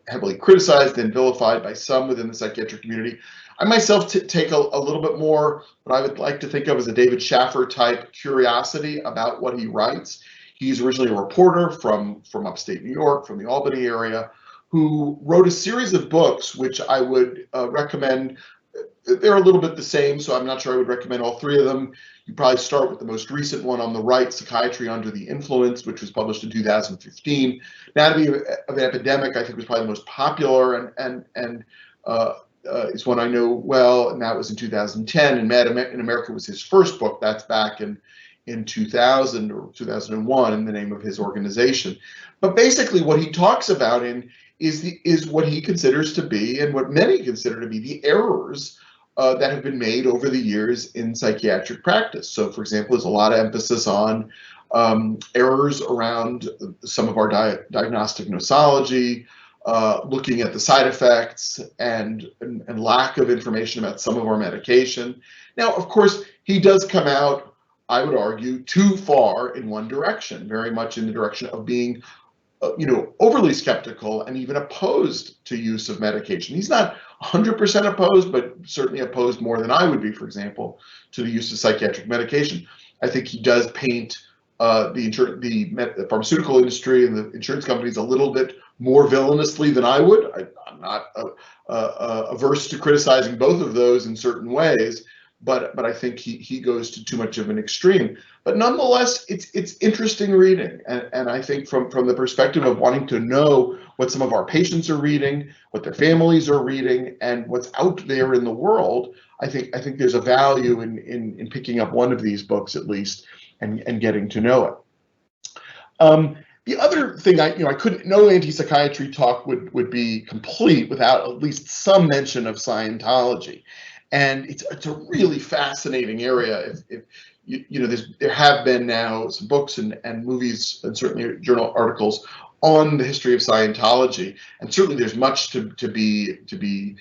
heavily criticized and vilified by some within the psychiatric community. I myself take a little bit more what I would like to think of as a David Schaffer type curiosity about what he writes. He's originally a reporter from upstate New York, from the Albany area, who wrote a series of books which I would recommend. They're a little bit the same, so I'm not sure I would recommend all three of them. You probably start with the most recent one on the right, Psychiatry Under the Influence, which was published in 2015. Anatomy of an Epidemic, I think, was probably the most popular and is one I know well, and that was in 2010. And Mad in America was his first book. That's back in 2000 or 2001 in the name of his organization. But basically what he talks about is what he considers to be, and what many consider to be, the errors that have been made over the years in psychiatric practice. So, for example, there's a lot of emphasis on errors around some of our diagnostic nosology, looking at the side effects and lack of information about some of our medication. Now, of course, he does come out, I would argue, too far in one direction, very much in the direction of being overly skeptical and even opposed to use of medication. He's not 100% opposed, but certainly opposed more than I would be, for example, to the use of psychiatric medication. I think he does paint the pharmaceutical industry and the insurance companies a little bit more villainously than I would. I'm not averse to criticizing both of those in certain ways, but I think he goes to too much of an extreme. But nonetheless, it's interesting reading, and I think from the perspective of wanting to know what some of our patients are reading, what their families are reading, and what's out there in the world, I think there's a value in picking up one of these books at least and getting to know it. The other thing I couldn't, no anti-psychiatry talk would be complete without at least some mention of Scientology, and it's a really fascinating area. If there have been now some books and movies and certainly journal articles on the history of Scientology, and certainly there's much to be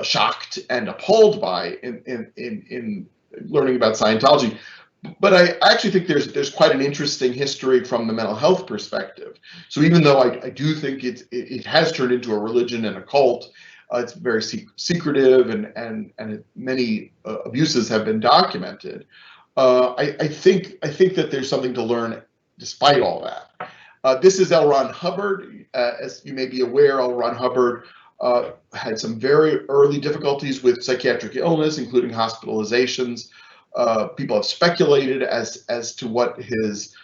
shocked and appalled by in learning about Scientology. But I actually think there's quite an interesting history from the mental health perspective. So even though I do think it has turned into a religion and a cult, it's very secretive and many abuses have been documented. I think that there's something to learn despite all that. This is L. Ron Hubbard. As you may be aware, L. Ron Hubbard had some very early difficulties with psychiatric illness, including hospitalizations. People have speculated as to what his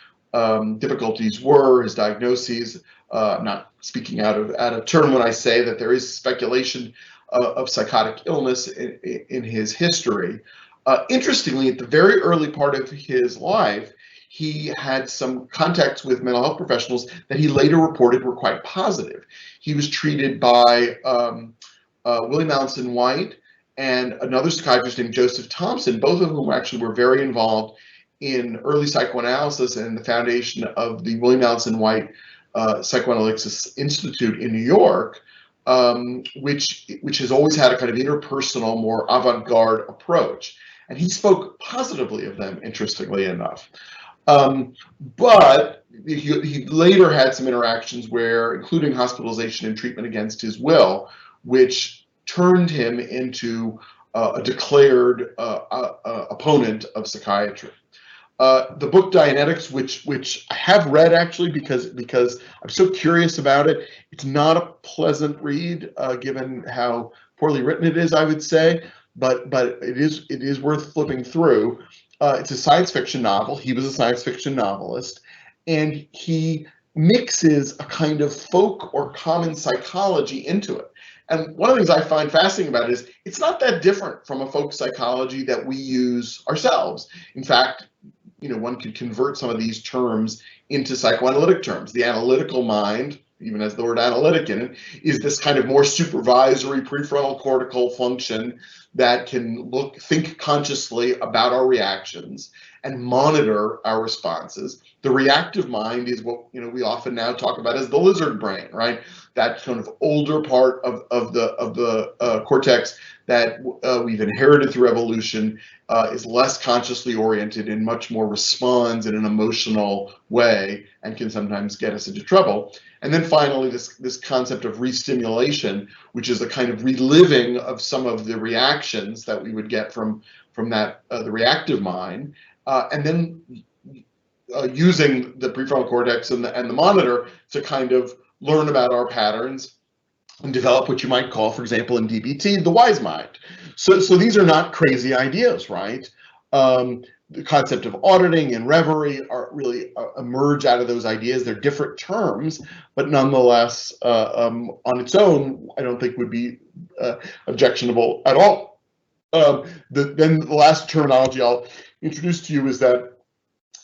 difficulties were, his diagnoses. I'm not speaking out of turn when I say that there is speculation of psychotic illness in his history. Interestingly, at the very early part of his life, he had some contacts with mental health professionals that he later reported were quite positive. He was treated by William Allen White and another psychiatrist named Joseph Thompson, both of whom actually were very involved in early psychoanalysis and the foundation of the William Allen White Psychoanalysis Institute in New York, which has always had a kind of interpersonal, more avant-garde approach. And he spoke positively of them, interestingly enough. But he later had some interactions where, including hospitalization and treatment against his will, which turned him into a declared opponent of psychiatry. The book Dianetics, which I have read actually because I'm so curious about it. It's not a pleasant read given how poorly written it is, I would say, but it is worth flipping through. It's a science fiction novel. He was a science fiction novelist, and he mixes a kind of folk or common psychology into it. And one of the things I find fascinating about it is it's not that different from a folk psychology that we use ourselves. In fact, one could convert some of these terms into psychoanalytic terms. The analytical mind, even has the word analytic in it, is this kind of more supervisory prefrontal cortical function that can think consciously about our reactions and monitor our responses. The reactive mind is what we often now talk about as the lizard brain, right? That kind of older part of the cortex that we've inherited through evolution is less consciously oriented and much more responds in an emotional way and can sometimes get us into trouble. And then finally, this concept of re-stimulation, which is a kind of reliving of some of the reactions that we would get from that the reactive mind, and then using the prefrontal cortex and the monitor to kind of learn about our patterns and develop what you might call, for example, in DBT, the wise mind. So these are not crazy ideas, right? The concept of auditing and reverie are really emerge out of those ideas. They're different terms, but nonetheless, on its own, I don't think would be objectionable at all. Then the last terminology I'll introduce to you is that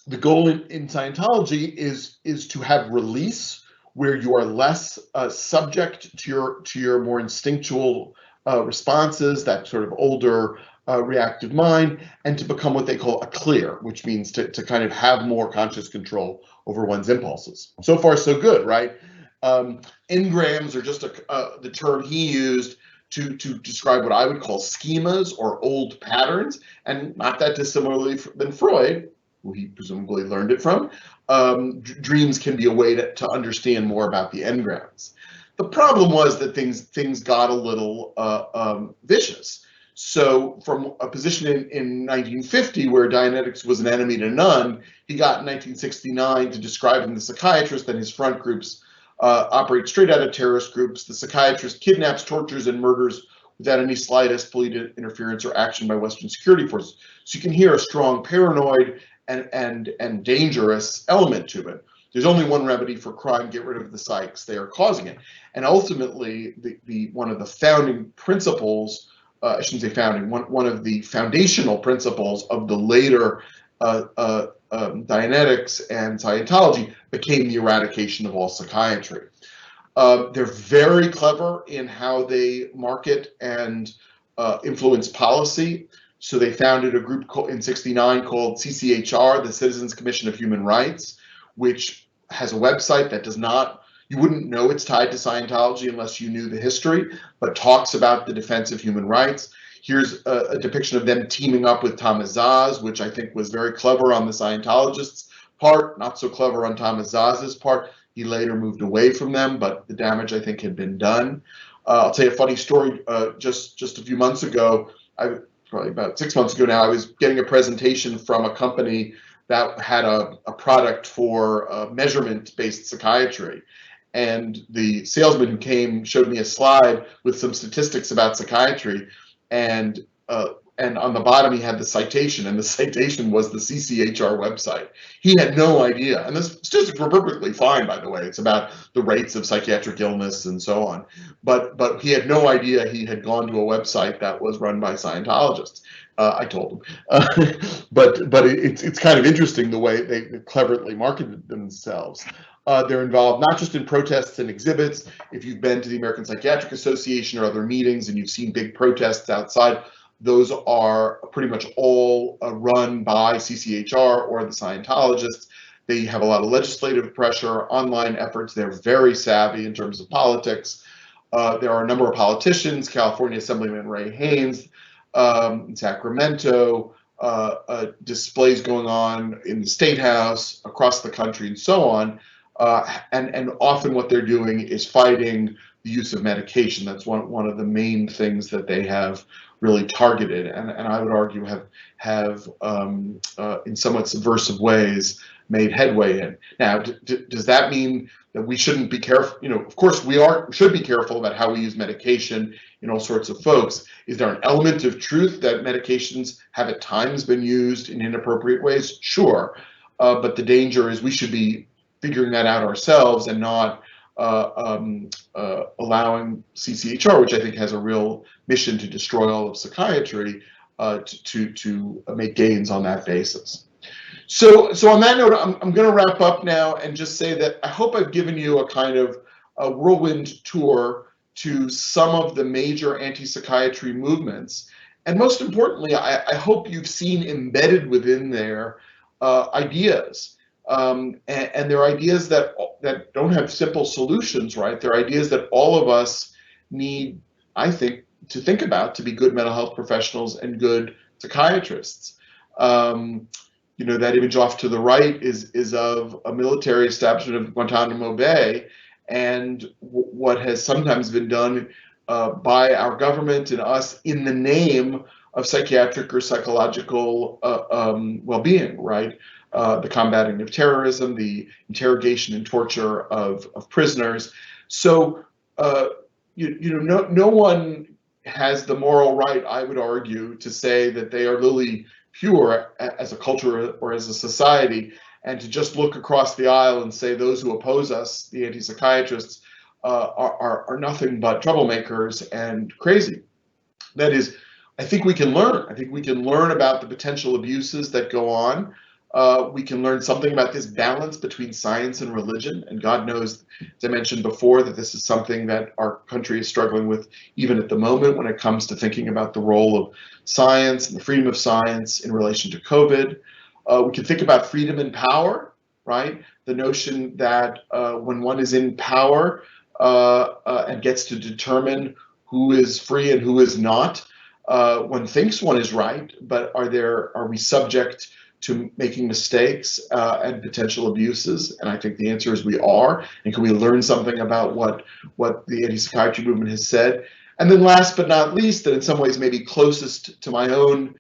the goal in Scientology is to have release, where you are less subject to your more instinctual responses, that sort of older reactive mind, and to become what they call a clear, which means to kind of have more conscious control over one's impulses. So far, so good, right? Engrams are just the term he used to describe what I would call schemas or old patterns, and not that dissimilarly than Freud, who he presumably learned it from. Dreams can be a way to understand more about the engrams. The problem was that things got a little vicious. So from a position in 1950 where Dianetics was an enemy to none, he got in 1969 to describing the psychiatrist and his front group's operate straight out of terrorist groups. The psychiatrist kidnaps, tortures, and murders without any slightest police interference or action by Western security forces. So you can hear a strong paranoid and dangerous element to it. There's only one remedy for crime: get rid of the psychs. They are causing it. And ultimately, one of the founding principles, I shouldn't say founding, one of the foundational principles of the later Dianetics and Scientology became the eradication of all psychiatry. They're very clever in how they market and influence policy. So they founded a group in '69 called CCHR, the Citizens Commission of Human Rights, which has a website that does not, you wouldn't know it's tied to Scientology unless you knew the history, but talks about the defense of human rights. Here's a depiction of them teaming up with Thomas Szasz, which I think was very clever on the Scientologists' part, not so clever on Thomas Szasz's part. He later moved away from them, but the damage, I think, had been done. I'll tell you a funny story. Just a few months ago, probably about 6 months ago now, I was getting a presentation from a company that had a product for measurement-based psychiatry. And the salesman who came showed me a slide with some statistics about psychiatry, and on the bottom he had the citation, and the citation was the CCHR website. He had no idea, and the statistics were perfectly fine, by the way. It's about the rates of psychiatric illness and so on, but he had no idea he had gone to a website that was run by Scientologists. I told him, but it's kind of interesting the way they cleverly marketed themselves. They're involved not just in protests and exhibits. If you've been to the American Psychiatric Association or other meetings and you've seen big protests outside, those are pretty much all run by CCHR or the Scientologists. They have a lot of legislative pressure, online efforts. They're very savvy in terms of politics. There are a number of politicians, California Assemblyman Ray Haynes in Sacramento, displays going on in the State House, across the country, and so on. And often what they're doing is fighting the use of medication. That's one of the main things that they have really targeted, and I would argue have in somewhat subversive ways made headway in. Now, does that mean that we shouldn't be careful? You know, of course we should be careful about how we use medication in all sorts of folks. Is there an element of truth that medications have at times been used in inappropriate ways? Sure, but the danger is we should be figuring that out ourselves and not allowing CCHR, which I think has a real mission to destroy all of psychiatry, to make gains on that basis. So on that note, I'm going to wrap up now and just say that I hope I've given you a kind of a whirlwind tour to some of the major anti-psychiatry movements. And most importantly, I hope you've seen embedded within there ideas. And they're ideas that don't have simple solutions, right? They're ideas that all of us need, I think, to think about to be good mental health professionals and good psychiatrists. You know, that image off to the right is of a military establishment of Guantanamo Bay, and what has sometimes been done by our government and us in the name of psychiatric or psychological well-being, right? The combating of terrorism, the interrogation and torture of prisoners. So, no one has the moral right, I would argue, to say that they are lily pure as a culture or as a society, and to just look across the aisle and say those who oppose us, the anti-psychiatrists, are nothing but troublemakers and crazy. That is, I think we can learn. I think we can learn about the potential abuses that go on. We can learn something about this balance between science and religion, and God knows, as I mentioned before, that this is something that our country is struggling with even at the moment when it comes to thinking about the role of science and the freedom of science in relation to COVID. We can think about freedom and power, right? The notion that when one is in power and gets to determine who is free and who is not, one thinks one is right, but are we subject to making mistakes and potential abuses? And I think the answer is we are. And can we learn something about what the anti-psychiatry movement has said? And then last but not least, that in some ways maybe closest to my own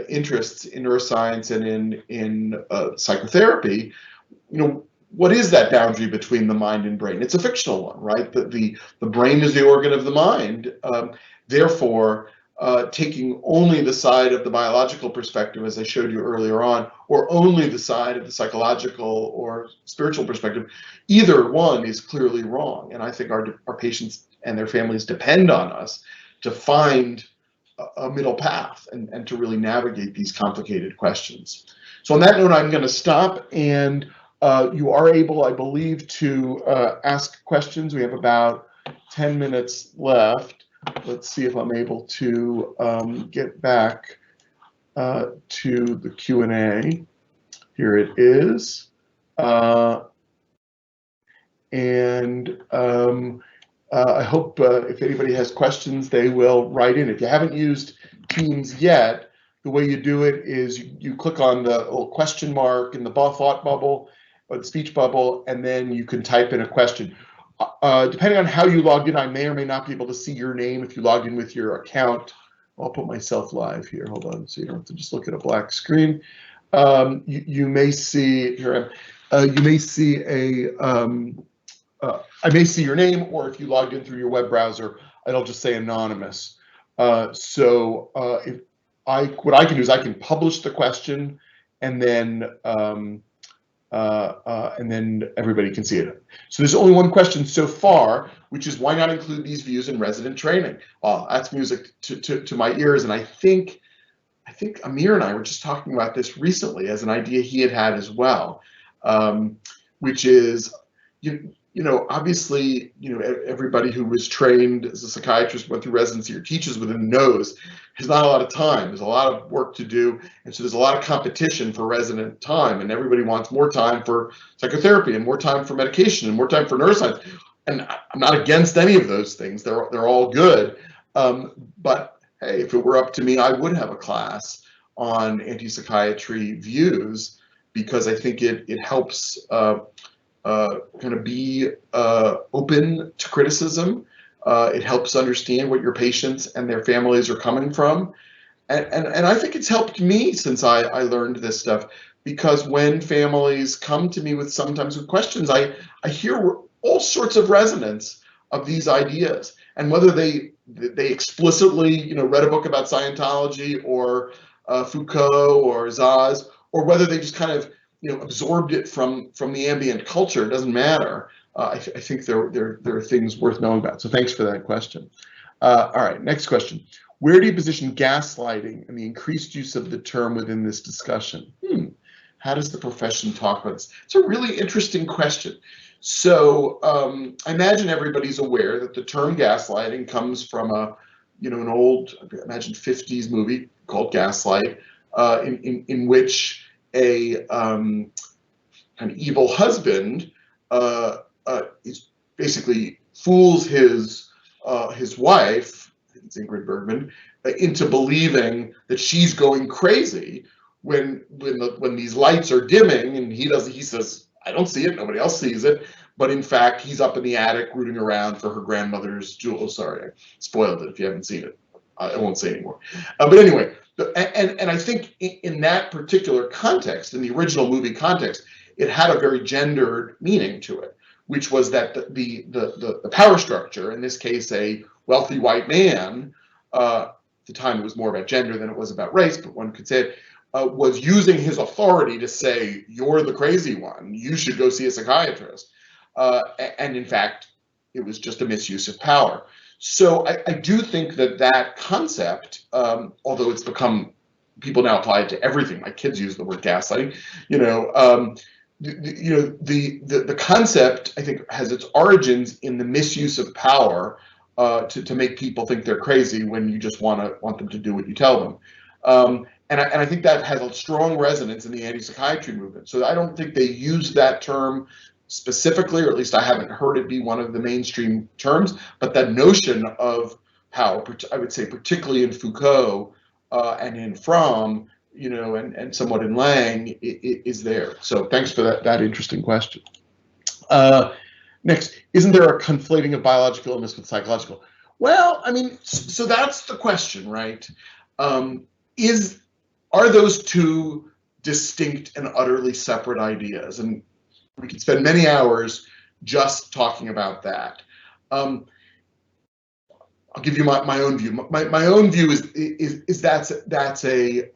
interests in neuroscience and in psychotherapy, what is that boundary between the mind and brain? It's a fictional one, right? The brain is the organ of the mind. Therefore, taking only the side of the biological perspective, as I showed you earlier on, or only the side of the psychological or spiritual perspective, either one is clearly wrong. And I think our patients and their families depend on us to find a middle path and to really navigate these complicated questions. So on that note, I'm going to stop, and you are able, I believe, to ask questions. We have about 10 minutes left. Let's see if I'm able to get back to the Q&A. Here it is. I hope if anybody has questions, they will write in. If you haven't used Teams yet, the way you do it is you click on the little question mark in the thought bubble or the speech bubble, and then you can type in a question. Depending on how you logged in, I may or may not be able to see your name if you logged in with your account. I'll put myself live here. Hold on, so you don't have to just look at a black screen. You may see here. You may see a. I may see your name, or if you logged in through your web browser, it'll just say anonymous. What I can do is I can publish the question, and then everybody can see it. So there's only one question so far, which is why not include these views in resident training? That's music to my ears, and I think Amir and I were just talking about this recently as an idea he had as well, which is obviously, everybody who was trained as a psychiatrist, went through residency, or teaches within knows there's not a lot of time. There's a lot of work to do, and so there's a lot of competition for resident time, and everybody wants more time for psychotherapy and more time for medication and more time for neuroscience. And I'm not against any of those things. They're all good. But hey, if it were up to me, I would have a class on anti-psychiatry views, because I think it helps kind of be open to criticism. It helps understand what your patients and their families are coming from. And I think it's helped me since I learned this stuff, because when families come to me sometimes with questions, I hear all sorts of resonance of these ideas. And whether they explicitly read a book about Scientology or Foucault or Szasz, or whether they just kind of absorbed it from the ambient culture, it doesn't matter. I think there are things worth knowing about. So thanks for that question. All right, next question. Where do you position gaslighting and the increased use of the term within this discussion? How does the profession talk about this? It's a really interesting question. So I imagine everybody's aware that the term gaslighting comes from an old, I imagine 50s movie called Gaslight, in which an evil husband is basically fools his wife, I think it's Ingrid Bergman, into believing that she's going crazy when these lights are dimming, and he says, I don't see it, nobody else sees it, but in fact he's up in the attic rooting around for her grandmother's jewel. Sorry, I spoiled it if you haven't seen it. I won't say anymore. But anyway, and I think in that particular context, in the original movie context, it had a very gendered meaning to it, which was that the power structure, in this case a wealthy white man, at the time it was more about gender than it was about race, but one could say it, was using his authority to say, you're the crazy one, you should go see a psychiatrist. And in fact, it was just a misuse of power. So I do think that concept, although it's become, people now apply it to everything. My kids use the word gaslighting. The concept, I think, has its origins in the misuse of power to make people think they're crazy when you just want them to do what you tell them. And I think that has a strong resonance in the anti-psychiatry movement. So I don't think they use that term specifically, or at least I haven't heard it be one of the mainstream terms, but that notion of power, I would say particularly in Foucault and in Fromm, and somewhat in Laing, is there. So thanks for that interesting question. Next, isn't there a conflating of biological illness with psychological? Well, I mean, so that's the question, right? Are those two distinct and utterly separate ideas? And We could spend many hours just talking about that. I'll give you my own view. My own view is that's a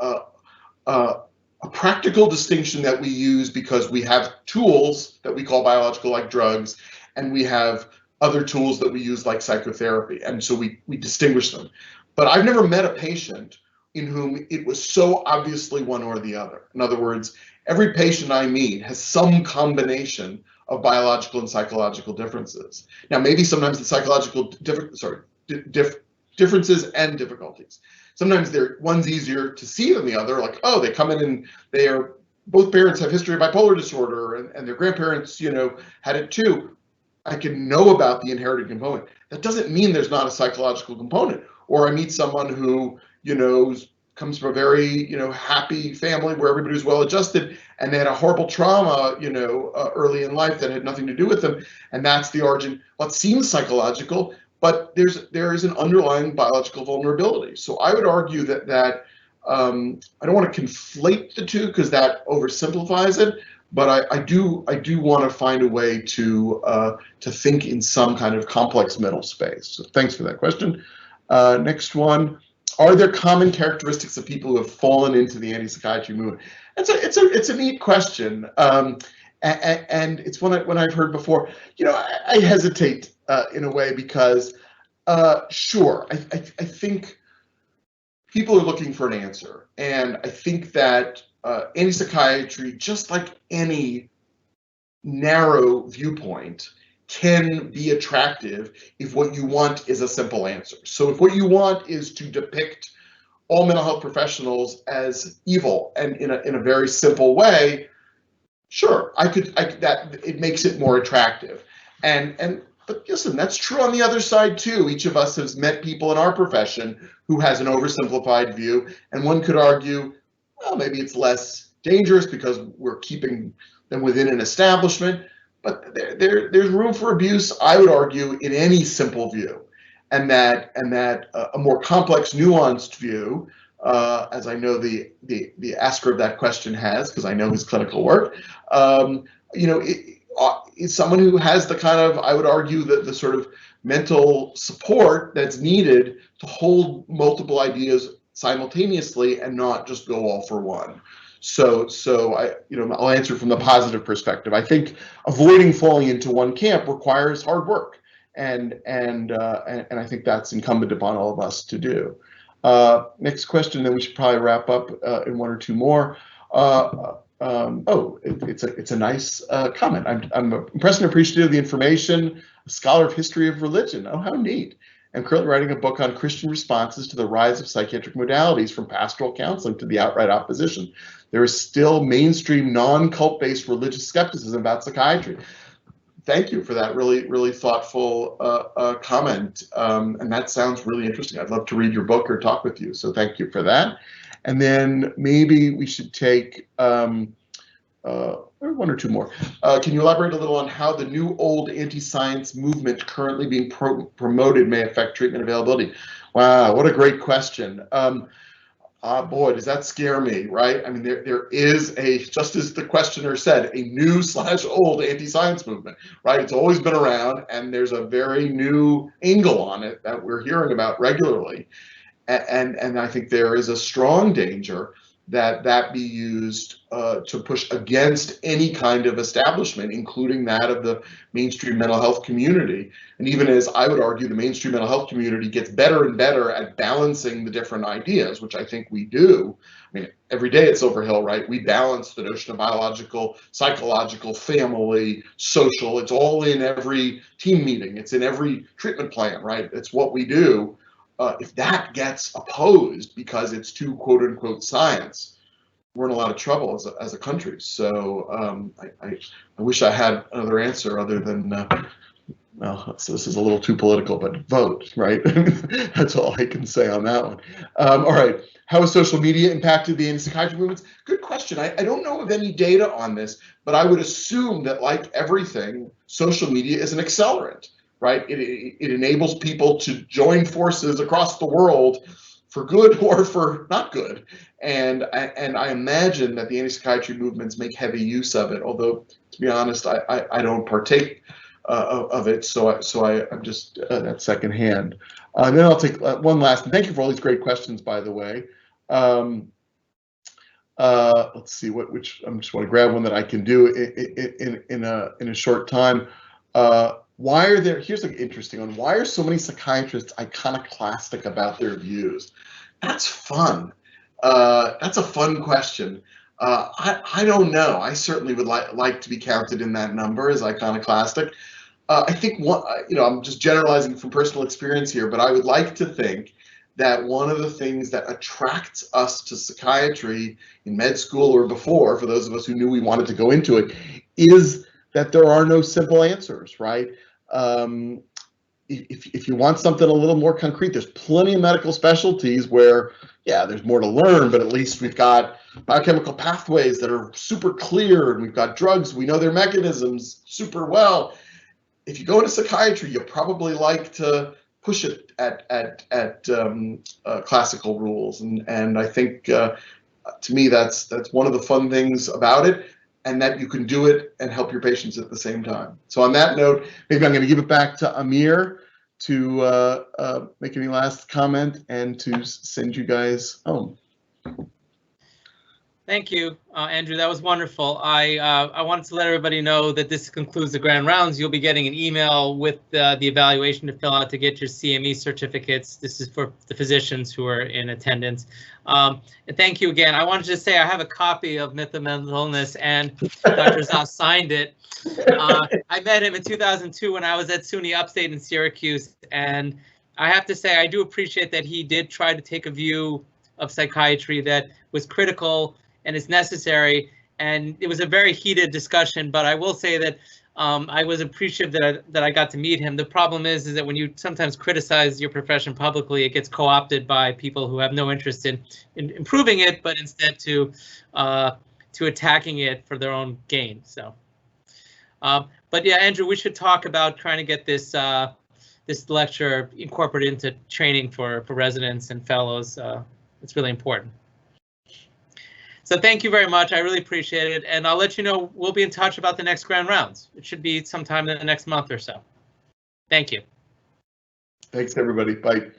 practical distinction that we use because we have tools that we call biological, like drugs, and we have other tools that we use like psychotherapy, and so we distinguish them. But I've never met a patient in whom it was so obviously one or the other. In other words, every patient I meet has some combination of biological and psychological differences. Now, maybe sometimes the psychological differences and difficulties. Sometimes one's easier to see than the other, like, oh, they come in and both parents have history of bipolar disorder and their grandparents, had it too. I can know about the inherited component. That doesn't mean there's not a psychological component. Or I meet someone who, comes from a very, happy family where everybody was well adjusted, and they had a horrible trauma, early in life that had nothing to do with them, and that's the origin. Well, it seems psychological, but there is an underlying biological vulnerability. So I would argue that I don't want to conflate the two because that oversimplifies it, but I do want to find a way to think in some kind of complex middle space. So thanks for that question. Next one. Are there common characteristics of people who have fallen into the anti-psychiatry movement? It's a neat question, and it's one I've heard before. I hesitate in a way because, sure, I think people are looking for an answer, and I think that anti-psychiatry, just like any narrow viewpoint, can be attractive if what you want is a simple answer. So if what you want is to depict all mental health professionals as evil and in a very simple way, sure, that it makes it more attractive. But listen, that's true on the other side too. Each of us has met people in our profession who has an oversimplified view, and one could argue, well, maybe it's less dangerous because we're keeping them within an establishment. But there's room for abuse, I would argue, in any simple view, and that a more complex, nuanced view, as I know the asker of that question has, because I know his clinical work, is someone who has the kind of, I would argue, the sort of mental support that's needed to hold multiple ideas simultaneously and not just go all for one. So I'll answer from the positive perspective. I think avoiding falling into one camp requires hard work, and I think that's incumbent upon all of us to do. Next question, then we should probably wrap up in one or two more. It's a nice comment. I'm impressed and appreciative of the information. A scholar of history of religion. Oh, how neat. I'm currently writing a book on Christian responses to the rise of psychiatric modalities, from pastoral counseling to the outright opposition. There is still mainstream non-cult-based religious skepticism about psychiatry. Thank you for that really, really thoughtful comment. And that sounds really interesting. I'd love to read your book or talk with you. So thank you for that. And then maybe we should take one or two more. Can you elaborate a little on how the new old anti-science movement currently being promoted may affect treatment availability? Wow, what a great question. Boy, does that scare me, right? I mean, there is just as the questioner said, a new/old anti-science movement, right? It's always been around, and there's a very new angle on it that we're hearing about regularly. And I think there is a strong danger that be used to push against any kind of establishment, including that of the mainstream mental health community. And even as I would argue, the mainstream mental health community gets better and better at balancing the different ideas, which I think we do. I mean, every day at Silver Hill, right, we balance the notion of biological, psychological, family, social. It's all in every team meeting. It's in every treatment plan, right? It's what we do. If that gets opposed because it's too quote unquote science, we're in a lot of trouble as a country. So I wish I had another answer other than, well, so this is a little too political, but vote, right? That's all I can say on that one. All right, how has social media impacted the anti-psychiatry movements? Good question. I don't know of any data on this, but I would assume that, like everything, social media is an accelerant. Right, it enables people to join forces across the world for good or for not good. And I imagine that the anti-psychiatry movements make heavy use of it, although, to be honest, I don't partake of it, so I'm just at secondhand. And then I'll take one last, and thank you for all these great questions, by the way. Let's see which I just want to grab one that I can do in a short time. Why are there? Here's an interesting one. Why are so many psychiatrists iconoclastic about their views? That's fun. That's a fun question. I don't know. I certainly would like to be counted in that number as iconoclastic. I think I'm just generalizing from personal experience here, but I would like to think that one of the things that attracts us to psychiatry in med school or before, for those of us who knew we wanted to go into it, is that there are no simple answers, right? If you want something a little more concrete, there's plenty of medical specialties where, yeah, there's more to learn, but at least we've got biochemical pathways that are super clear, and we've got drugs, we know their mechanisms super well. If you go into psychiatry, you probably like to push it at classical rules, and I think to me that's one of the fun things about it, and that you can do it and help your patients at the same time. So on that note, maybe I'm going to give it back to Amir to make any last comment and to send you guys home. Thank you, Andrew. That was wonderful. I wanted to let everybody know that this concludes the grand rounds. You'll be getting an email with the evaluation to fill out to get your CME certificates. This is for the physicians who are in attendance. And thank you again. I wanted to say I have a copy of Myth of Mental Illness, and Dr. Szasz signed it. I met him in 2002 when I was at SUNY Upstate in Syracuse, and I have to say I do appreciate that he did try to take a view of psychiatry that was critical and is necessary, and it was a very heated discussion, but I will say that I was appreciative that I got to meet him. The problem is that when you sometimes criticize your profession publicly, it gets co-opted by people who have no interest in improving it, but instead to attacking it for their own gain. So, but yeah, Andrew, we should talk about trying to get this this lecture incorporated into training for residents and fellows. It's really important. So thank you very much. I really appreciate it. And I'll let you know, we'll be in touch about the next grand rounds. It should be sometime in the next month or so. Thank you. Thanks, everybody. Bye.